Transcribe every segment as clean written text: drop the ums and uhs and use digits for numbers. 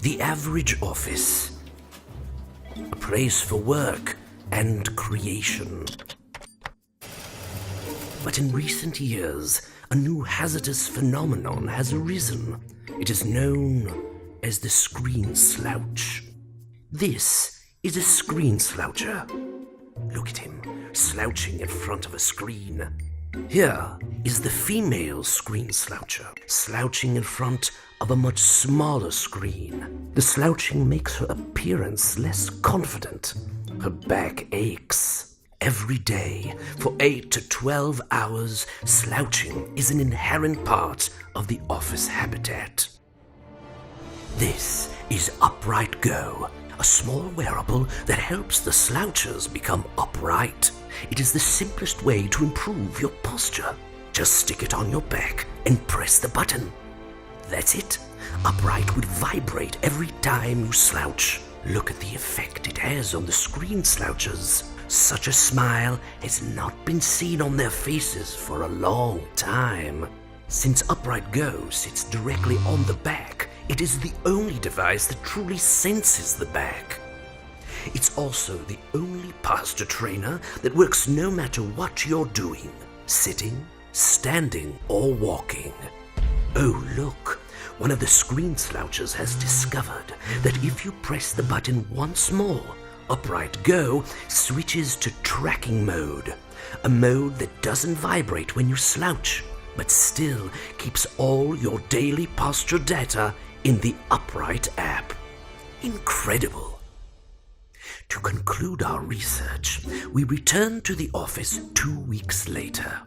The average office. A place for work and creation. But in recent years, a new hazardous phenomenon has arisen. It is known as the screen-slouch. This is a screen-sloucher. Look at him, slouching in front of a screen. Here is the female screen-sloucher, slouching in front of a much smaller screen. The slouching makes her appearance less confident. Her back aches. Every day, for 8 to 12 hours, slouching is an inherent part of the office habitat. This is Upright Go, a small wearable that helps the slouchers become upright. It is the simplest way to improve your posture. Just stick it on your back and press the button. That's it. Upright would vibrate every time you slouch. Look at the effect it has on the screen slouchers. Such a smile has not been seen on their faces for a long time. Since Upright Go sits directly on the back, it is the only device that truly senses the back. It's also the only posture trainer that works no matter what you're doing, sitting, standing, or walking. Oh, look, one of the screen slouchers has discovered that if you press the button once more, Upright Go switches to tracking mode, a mode that doesn't vibrate when you slouch, but still keeps all your daily posture data in the Upright app. Incredible! To conclude our research, we returned to the office 2 weeks later.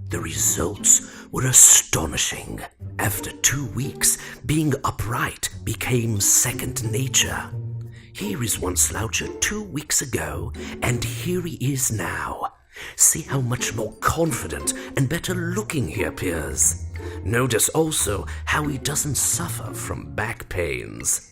The results were astonishing. After 2 weeks, being upright became second nature. Here is one sloucher 2 weeks ago, and here he is now. See how much more confident and better looking he appears. Notice also how he doesn't suffer from back pains.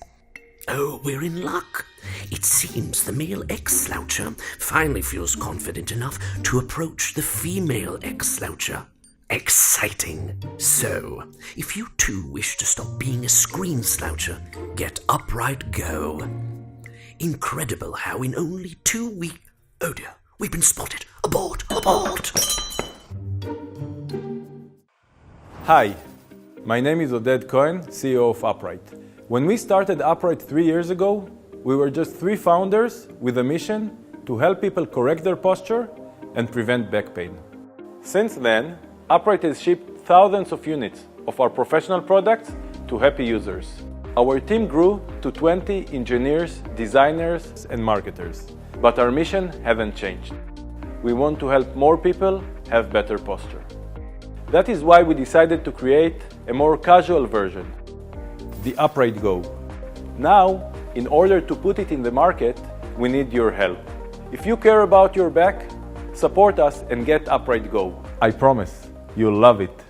Oh, we're in luck. It seems the male ex-sloucher finally feels confident enough to approach the female ex-sloucher. Exciting. So, if you too wish to stop being a screen sloucher, get Upright Go. Incredible how in only 2 weeks... Oh dear, we've been spotted. Abort! Abort! Hi, my name is Oded Cohen, CEO of Upright. When we started Upright 3 years ago, we were just 3 founders with a mission to help people correct their posture and prevent back pain. Since then, Upright has shipped thousands of units of our professional products to happy users. Our team grew to 20 engineers, designers, and marketers. But our mission hasn't changed. We want to help more people have better posture. That is why we decided to create a more casual version, the Upright Go. Now, in order to put it in the market, we need your help. If you care about your back, support us and get Upright Go. I promise, you'll love it.